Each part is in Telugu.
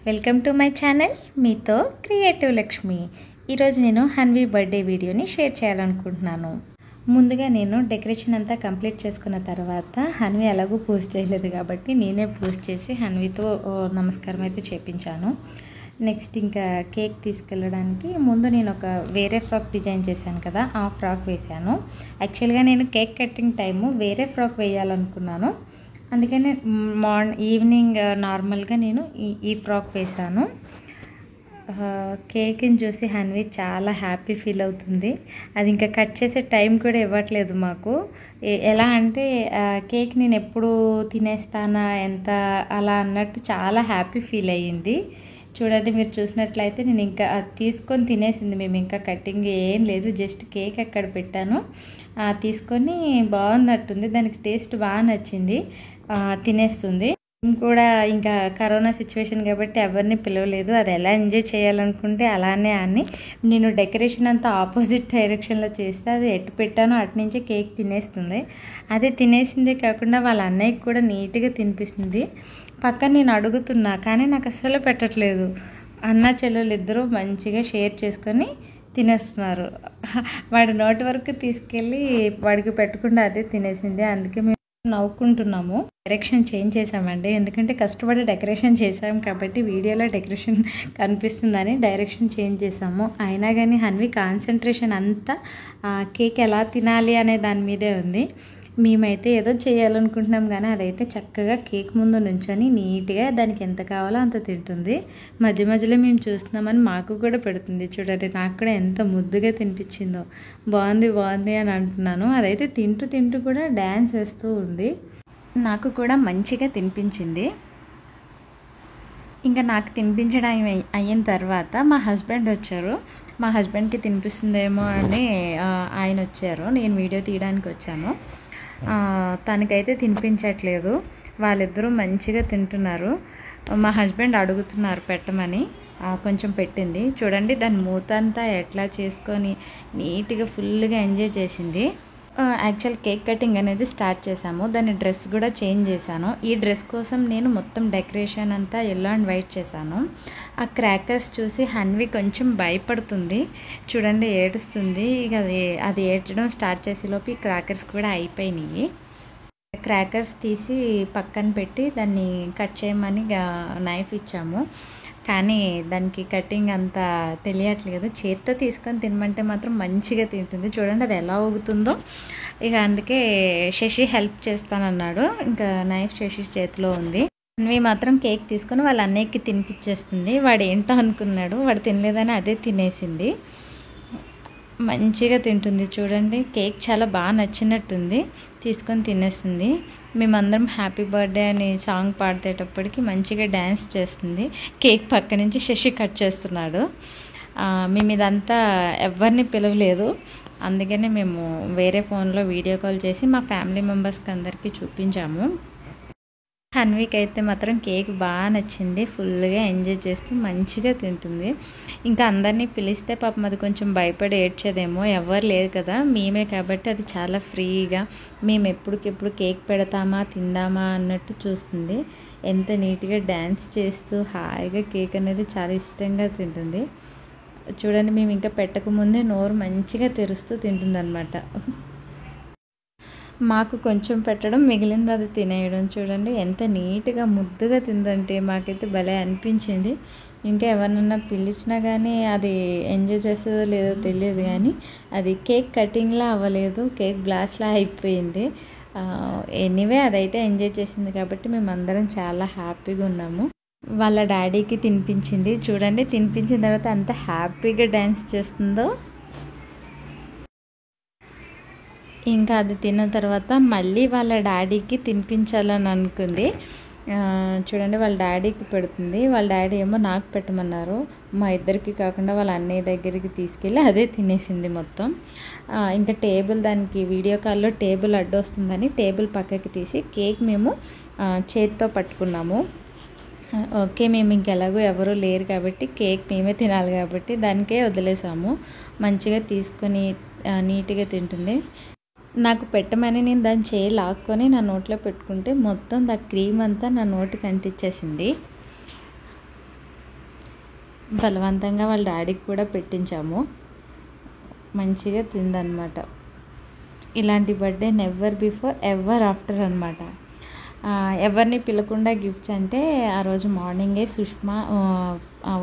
వెల్కమ్ టు మై ఛానల్ మీతో క్రియేటివ్ లక్ష్మి. ఈరోజు నేను హన్వి బర్త్డే వీడియోని షేర్ చేయాలనుకుంటున్నాను. ముందుగా నేను డెకరేషన్ అంతా కంప్లీట్ చేసుకున్న తర్వాత హన్వి ఎలాగూ పూజ చేయలేదు కాబట్టి నేనే పూజ చేసి హన్వితో నమస్కారం అయితే చేపించాను. నెక్స్ట్ ఇంకా కేక్ తీసుకెళ్ళడానికి ముందు నేను ఒక వేరే ఫ్రాక్ డిజైన్ చేశాను కదా, ఆ ఫ్రాక్ వేశాను. యాక్చువల్గా నేను కేక్ కటింగ్ టైము వేరే ఫ్రాక్ వేయాలనుకున్నాను, అందుకని ఈవినింగ్ నార్మల్గా నేను ఈ ఫ్రాక్ వేశాను. కేక్ని చూసి హన్వి చాలా హ్యాపీ ఫీల్ అవుతుంది. అది ఇంకా కట్ చేసే టైం కూడా ఇవ్వట్లేదు మాకు. ఎలా అంటే కేక్ నేను ఎప్పుడు తినేస్తానా ఎంత అలా అన్నట్టు చాలా హ్యాపీ ఫీల్ అయ్యింది. చూడండి, మీరు చూసినట్లయితే నేను ఇంకా తీసుకొని తినేసింది. మేము ఇంకా కటింగ్ ఏం లేదు, జస్ట్ కేక్ అక్కడ పెట్టాను, తీసుకొని బాగున్నట్టుంది, దానికి టేస్ట్ బాగా నచ్చింది, తినేస్తుంది. కూడా ఇంకా కరోనా సిచ్యువేషన్ కాబట్టి ఎవరిని పిలవలేదు. అది ఎలా ఎంజాయ్ చేయాలనుకుంటే అలానే అని నేను డెకరేషన్ అంతా ఆపోజిట్ డైరెక్షన్లో చేస్తే అది ఎటు పెట్టానో అటు నుంచే కేక్ తినేస్తుంది. అదే తినేసిందే కాకుండా వాళ్ళ అన్నయ్యకి కూడా నీట్గా తినిపిస్తుంది. పక్కన నేను అడుగుతున్నా కానీ నాకు అస్సలు పెట్టట్లేదు. అన్న చెల్లెలు ఇద్దరూ మంచిగా షేర్ చేసుకొని తినేస్తున్నారు. వాడి నోటి వరకు తీసుకెళ్ళి వాడికి పెట్టకుండా అదే తినేసింది. అందుకే మేము నవ్వుకుంటున్నాము. డైరెక్షన్ చేంజ్ చేసామండి, ఎందుకంటే కష్టపడి డెకరేషన్ చేసాం కాబట్టి వీడియోలో డెకరేషన్ కనిపిస్తుందని డైరెక్షన్ చేంజ్ చేసాము. అయినా కానీ హన్వి కాన్సన్ట్రేషన్ అంతా కేక్ ఎలా తినాలి అనే దాని మీదే ఉంది. మేమైతే ఏదో చేయాలనుకుంటున్నాం కానీ అదైతే చక్కగా కేక్ ముందు నుంచొని నీట్గా దానికి ఎంత కావాలో అంత తింటుంది. మధ్య మధ్యలో మేము చూస్తున్నామని మాకు కూడా పెడుతుంది. చూడండి, నాకు కూడా ఎంత ముద్దుగా తినిపించిందో. బాగుంది బాగుంది అని అంటున్నాను. అదైతే తింటూ తింటూ కూడా డ్యాన్స్ వేస్తూ ఉంది. నాకు కూడా మంచిగా తినిపించింది. ఇంకా నాకు తినిపించడం అయిన తర్వాత మా హస్బెండ్ వచ్చారు. మా హస్బెండ్కి తినిపిస్తుందేమో అని ఆయన వచ్చారు. నేను వీడియో తీయడానికి వచ్చాను. తనకైతే తినిపించట్లేదు. వాళ్ళిద్దరూ మంచిగా తింటున్నారు. మా హస్బెండ్ అడుగుతున్నారు పెట్టమని, కొంచెం పెట్టింది. చూడండి, దాని మూతంతా ఎట్లా చేసుకొని నీట్గా ఫుల్గా ఎంజాయ్ చేసింది. యాక్చువల్ కేక్ కటింగ్ అనేది స్టార్ట్ చేశాము. దాని డ్రెస్ కూడా చేంజ్ చేశాను. ఈ డ్రెస్ కోసం నేను మొత్తం డెకరేషన్ అంతా ఎల్లో అండ్ వైట్ చేశాను. ఆ క్రాకర్స్ చూసి హన్వి కొంచెం భయపడుతుంది. చూడండి, ఏడుస్తుంది. ఇక అది ఏడ్చడం స్టార్ట్ చేసేలోపు ఈ క్రాకర్స్ కూడా అయిపోయినాయి. క్రాకర్స్ తీసి పక్కన పెట్టి దాన్ని కట్ చేయమని నైఫ్ ఇచ్చాము, కానీ దానికి కటింగ్ అంతా తెలియట్లేదు. చేత్తో తీసుకొని తినమంటే మాత్రం మంచిగా తింటుంది. చూడండి అది ఎలా ఊగుతుందో. ఇక అందుకే శశి హెల్ప్ చేస్తానన్నాడు. ఇంకా నైఫ్ శశి చేతిలో ఉంది. అన్వి మాత్రం కేక్ తీసుకొని వాళ్ళ అన్నయ్యకి తినిపించేస్తుంది. వాడు ఏంటో అనుకున్నాడు, వాడు తినలేదని అదే తినేసింది. మంచిగా తింటుంది. చూడండి, కేక్ చాలా బాగా నచ్చినట్టుంది, తీసుకొని తినేస్తుంది. మేమందరం హ్యాపీ బర్త్డే అని సాంగ్ పాడేటప్పటికి మంచిగా డ్యాన్స్ చేస్తుంది. కేక్ పక్క నుంచి శశి కట్ చేస్తున్నాడు. మేము ఇదంతా ఎవరిని పిలవలేదు, అందుకనే మేము వేరే ఫోన్లో వీడియో కాల్ చేసి మా ఫ్యామిలీ మెంబర్స్కి అందరికీ చూపించాము. హన్వికి అయితే మాత్రం కేక్ బాగా నచ్చింది. ఫుల్గా ఎంజాయ్ చేస్తూ మంచిగా తింటుంది. ఇంకా అందరినీ పిలిస్తే పాపం అది కొంచెం భయపడి ఏడ్చేదేమో, ఎవరు లేదు కదా, మేమే కాబట్టి అది చాలా ఫ్రీగా మేము ఎప్పటికెప్పుడు కేక్ పెడతామా తిందామా అన్నట్టు చూస్తుంది. ఎంత నీట్గా డ్యాన్స్ చేస్తూ హాయిగా కేక్ అనేది చాలా ఇష్టంగా తింటుంది. చూడండి, మేము ఇంకా పెట్టకముందే నోరు మంచిగా తెరుస్తూ తింటుందన్నమాట. మాకు కొంచెం పెట్టడం, మిగిలింది అది తినేయడం. చూడండి ఎంత నీట్గా ముద్దుగా తిందంటే మాకైతే భలే అనిపించింది. ఇంకా ఎవరినన్నా పిలిచినా కానీ అది ఎంజాయ్ చేసేదో లేదో తెలియదు, కానీ అది కేక్ కటింగ్లా అవ్వలేదు, కేక్ బ్లాస్ట్లా అయిపోయింది. ఎనీవే అదైతే ఎంజాయ్ చేసింది కాబట్టి మేము అందరం చాలా హ్యాపీగా ఉన్నాము. వాళ్ళ డాడీకి తినిపించింది. చూడండి, తినిపించిన తర్వాత అంత హ్యాపీగా డ్యాన్స్ చేస్తుందో. ఇంకా అది తిన్న తర్వాత మళ్ళీ వాళ్ళ డాడీకి తినిపించాలని అనుకుంది. చూడండి, వాళ్ళ డాడీకి పెడుతుంది. వాళ్ళ డాడీ ఏమో నాకు పెట్టమన్నారు. మా ఇద్దరికి కాకుండా వాళ్ళ అన్నయ్య దగ్గరికి తీసుకెళ్ళి అదే తినేసింది మొత్తం. ఇంకా టేబుల్, దానికి వీడియో కాల్లో టేబుల్ అడ్డొస్తుందని టేబుల్ పక్కకి తీసి కేక్ మేము చేతితో పట్టుకున్నాము. ఓకే, మేము ఇంకెలాగో ఎవరూ లేరు కాబట్టి కేక్ మేమే తినాలి కాబట్టి దానికే వదిలేసాము. మంచిగా తీసుకొని నీట్గా తింటుంది. నాకు పెట్టమని నేను దాన్ని చేయి లాక్కొని నా నోట్లో పెట్టుకుంటే మొత్తం క్రీమ్ అంతా నా నోటికి అంటించేసింది. బలవంతంగా వాళ్ళ డాడీకి కూడా పెట్టించాము. మంచిగా తిందనమాట. ఇలాంటి birthday never before ever after అనమాట. ఎవరిని పిలకుండా గిఫ్ట్స్ అంటే ఆ రోజు మార్నింగే సుష్మా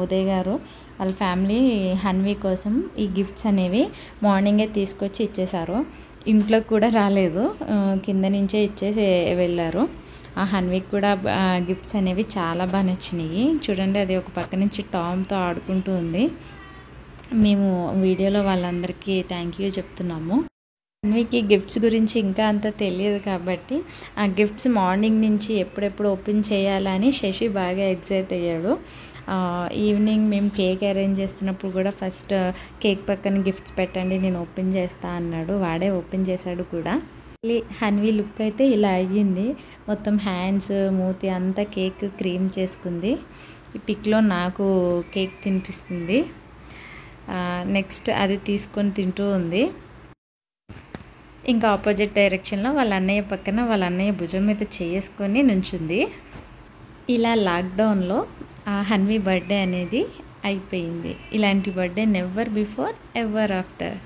ఉదయ్ గారు వాళ్ళ ఫ్యామిలీ హన్వి కోసం ఈ గిఫ్ట్స్ అనేవి మార్నింగే తీసుకొచ్చి ఇచ్చేశారు. ఇంట్లోకి కూడా రాలేదు, కింద నుంచే ఇచ్చేసి వెళ్ళారు. ఆ హన్వికి కూడా గిఫ్ట్స్ అనేవి చాలా బాగా నచ్చినాయి. చూడండి, అది ఒక పక్క నుంచి టామ్తో ఆడుకుంటూ ఉంది. మేము వీడియోలో వాళ్ళందరికీ థ్యాంక్ యూ చెప్తున్నాము. హన్వికి గిఫ్ట్స్ గురించి ఇంకా అంత తెలియదు కాబట్టి ఆ గిఫ్ట్స్ మార్నింగ్ నుంచి ఎప్పుడెప్పుడు ఓపెన్ చేయాలని శశి బాగా ఎగ్జైట్ అయ్యాడు. ఈవినింగ్ మేము కేక్ అరేంజ్ చేస్తున్నప్పుడు కూడా ఫస్ట్ కేక్ పక్కన గిఫ్ట్స్ పెట్టండి, నేను ఓపెన్ చేస్తా అన్నాడు. వాడే ఓపెన్ చేశాడు కూడా. హన్వి లుక్ అయితే ఇలా అయ్యింది. మొత్తం హ్యాండ్స్, మూతి అంతా కేక్ క్రీమ్ చేసుకుంది. ఈ పిక్లో నాకు కేక్ తినిపిస్తుంది. నెక్స్ట్ అది తీసుకొని తింటూ ఉంది. ఇంకా ఆపోజిట్ డైరెక్షన్లో వాళ్ళ అన్నయ్య పక్కన వాళ్ళ అన్నయ్య భుజం మీద చేసుకొని నుంచుంది. ఇలా లాక్డౌన్లో హన్వి బర్త్డే అనేది అయిపోయింది. ఇలాంటి birthday never before ever after.